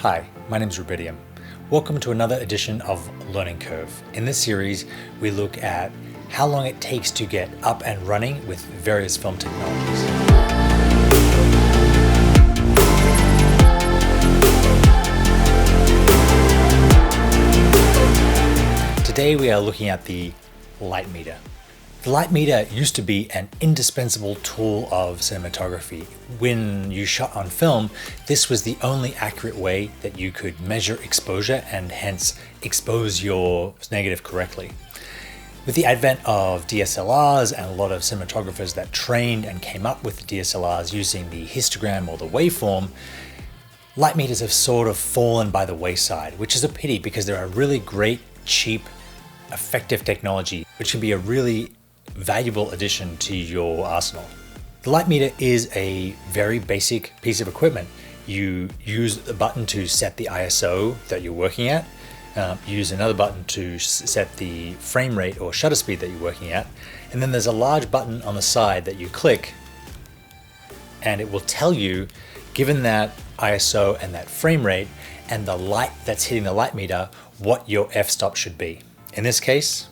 Hi, my name is Rubidium. Welcome to another edition of Learning Curve. In this series, we look at how long it takes to get up and running with various film technologies. Today we are looking at the light meter. The light meter used to be an indispensable tool of cinematography. When you shot on film, this was the only accurate way that you could measure exposure and hence expose your negative correctly. With the advent of DSLRs and a lot of cinematographers that trained and came up with the DSLRs using the histogram or the waveform, light meters have sort of fallen by the wayside, which is a pity because they're a really great, cheap, effective technology, which can be a really valuable addition to your arsenal. The light meter is a very basic piece of equipment. You use a button to set the ISO that you're working at, use another button to set the frame rate or shutter speed that you're working at, and then there's a large button on the side that you click and it will tell you, given that ISO and that frame rate and the light that's hitting the light meter, what your f-stop should be. In this case,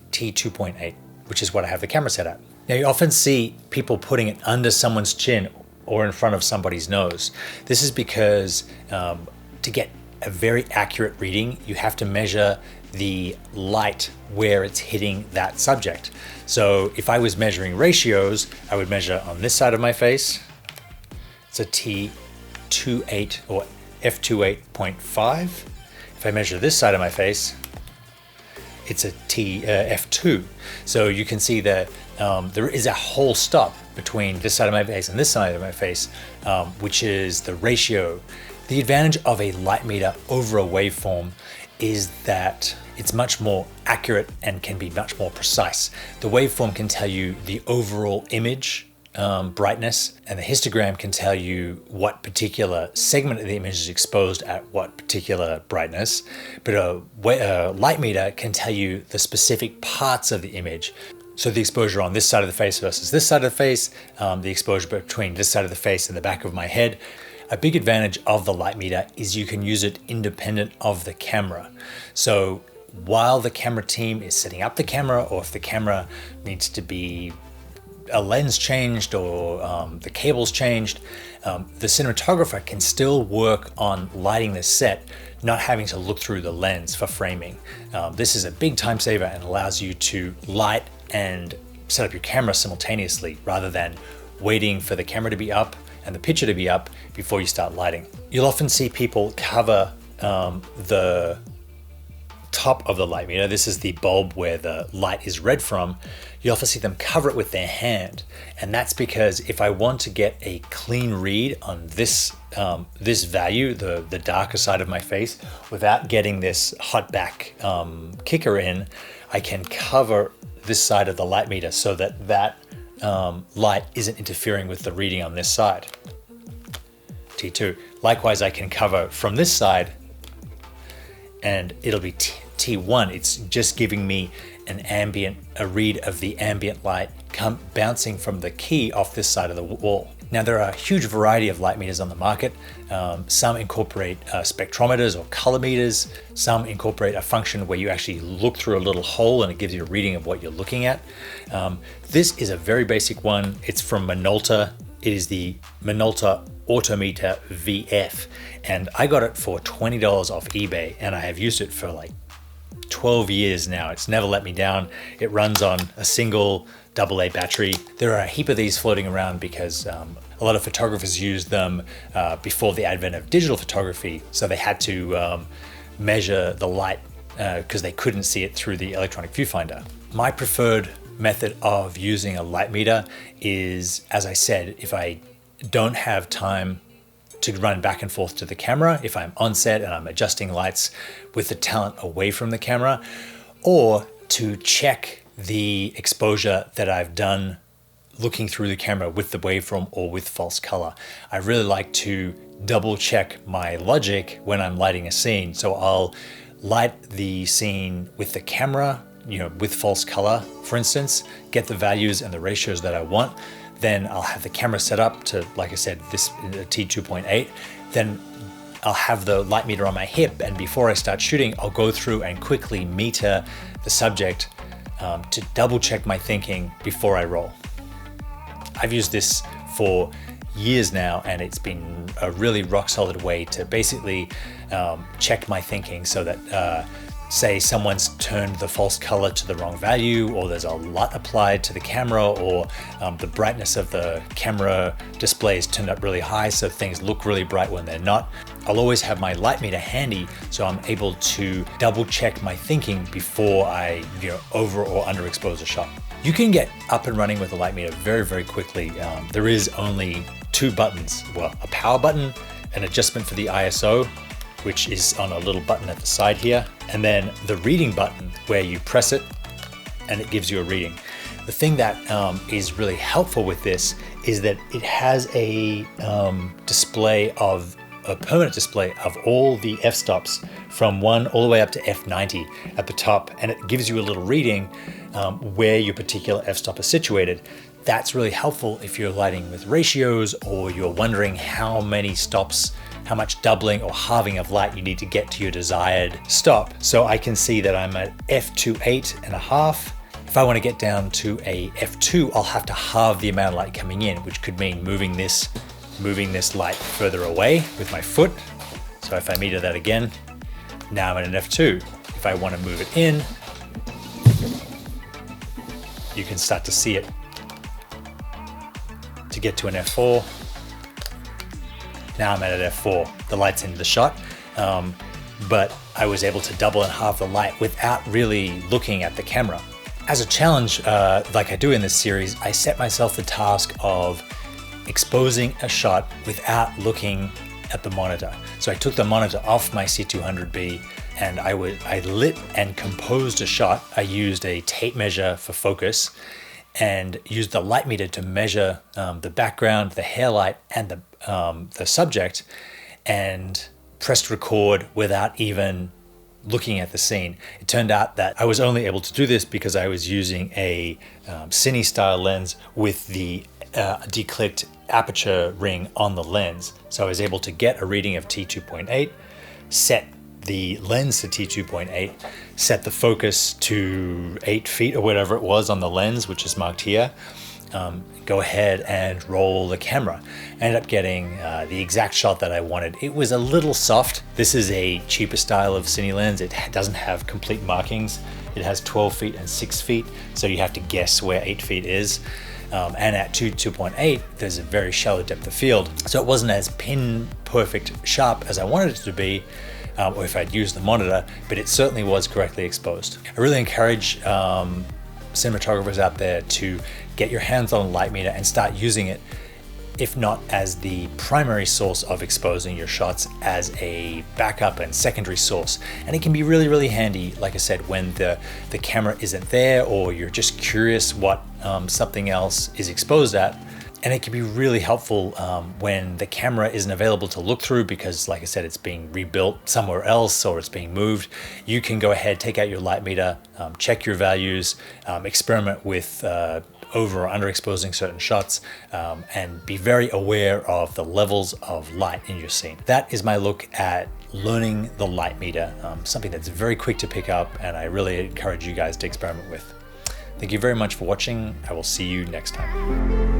T2.8, which is what I have the camera set at. Now you often see people putting it under someone's chin or in front of somebody's nose. This is because to get a very accurate reading, you have to measure the light where it's hitting that subject. So if I was measuring ratios, I would measure on this side of my face, it's a T28 or f28.5. If I measure this side of my face, it's a f2. So you can see that there is a whole stop between this side of my face and this side of my face, which is the ratio. The advantage of a light meter over a waveform is that it's much more accurate and can be much more precise. The waveform can tell you the overall image brightness, and the histogram can tell you what particular segment of the image is exposed at what particular brightness, but a light meter can tell you the specific parts of the image. So the exposure on this side of the face versus this side of the face, the exposure between this side of the face and the back of my head. A big advantage of the light meter is you can use it independent of the camera. So while the camera team is setting up the camera, or if the camera needs to be a lens changed or the cables changed, the cinematographer can still work on lighting the set, not having to look through the lens for framing. This is a big time saver and allows you to light and set up your camera simultaneously rather than waiting for the camera to be up and the picture to be up before you start lighting. You'll often see people cover the top of the light meter. This is the bulb where the light is read from. You often see them cover it with their hand, and that's because if I want to get a clean read on this this value, the darker side of my face, without getting this hot back kicker in, I can cover this side of the light meter so that that light isn't interfering with the reading on this side. T2. Likewise, I can cover from this side and it'll be T1. It's just giving me a read of the ambient light bouncing from the key off this side of the wall. Now there are a huge variety of light meters on the market. Some incorporate spectrometers or color meters. Some incorporate a function where you actually look through a little hole and it gives you a reading of what you're looking at. This is a very basic one. It's from Minolta. It is the Minolta Autometer VF, and I got it for $20 off eBay, and I have used it for like 12 years now. It's never let me down. It runs on a single AA battery. There are a heap of these floating around because a lot of photographers used them before the advent of digital photography, so they had to measure the light because they couldn't see it through the electronic viewfinder. My preferred method of using a light meter is, as I said, if I don't have time to run back and forth to the camera, if I'm on set and I'm adjusting lights with the talent away from the camera, or to check the exposure that I've done looking through the camera with the waveform or with false color. I really like to double check my logic when I'm lighting a scene. So I'll light the scene with the camera, with false color, for instance, get the values and the ratios that I want. Then I'll have the camera set up to, like I said, this T2.8. Then I'll have the light meter on my hip, and before I start shooting, I'll go through and quickly meter the subject to double check my thinking before I roll. I've used this for years now, and it's been a really rock solid way to basically check my thinking, so that say someone's turned the false color to the wrong value, or there's a LUT applied to the camera, or the brightness of the camera display is turned up really high so things look really bright when they're not. I'll always have my light meter handy, so I'm able to double check my thinking before I over or underexpose a shot. You can get up and running with a light meter very, very quickly. There is only two buttons, well, a power button, an adjustment for the ISO, which is on a little button at the side here, and then the reading button where you press it and it gives you a reading. The thing that is really helpful with this is that it has a permanent display of all the f-stops from 1 all the way up to f90 at the top, and it gives you a little reading where your particular f-stop is situated. That's really helpful if you're lighting with ratios, or you're wondering how many stops, how much doubling or halving of light you need to get to your desired stop. So I can see that I'm at f2.8.5. If I want to get down to a f2, I'll have to halve the amount of light coming in, which could mean moving this light further away with my foot. So if I meter that again, now I'm at an f2. If I want to move it in, you can start to see it to get to an f4. Now I'm at an f4. The light's into the shot, but I was able to double and halve the light without really looking at the camera. As a challenge, like I do in this series, I set myself the task of exposing a shot without looking at the monitor. So I took the monitor off my C200B, and I lit and composed a shot. I used a tape measure for focus and used the light meter to measure the background, the hair light, and the subject, and pressed record without even looking at the scene. It turned out that I was only able to do this because I was using a cine style lens with the declicked aperture ring on the lens. So I was able to get a reading of T2.8, set the lens to T2.8, set the focus to 8 feet or whatever it was on the lens, which is marked here, go ahead and roll the camera. I ended up getting the exact shot that I wanted. It was a little soft. This is a cheaper style of cine lens. It doesn't have complete markings. It has 12 feet and 6 feet, so you have to guess where 8 feet is. And at 2.8, there's a very shallow depth of field. So it wasn't as pin perfect sharp as I wanted it to be, or if I'd used the monitor, but it certainly was correctly exposed. I really encourage cinematographers out there to get your hands on a light meter and start using it, if not as the primary source of exposing your shots, as a backup and secondary source. And it can be really, really handy, like I said, when the camera isn't there, or you're just curious what something else is exposed at. And it can be really helpful when the camera isn't available to look through because, like I said, it's being rebuilt somewhere else or it's being moved. You can go ahead, take out your light meter, check your values, experiment with over or underexposing certain shots, and be very aware of the levels of light in your scene. That is my look at learning the light meter, something that's very quick to pick up, and I really encourage you guys to experiment with. Thank you very much for watching. I will see you next time.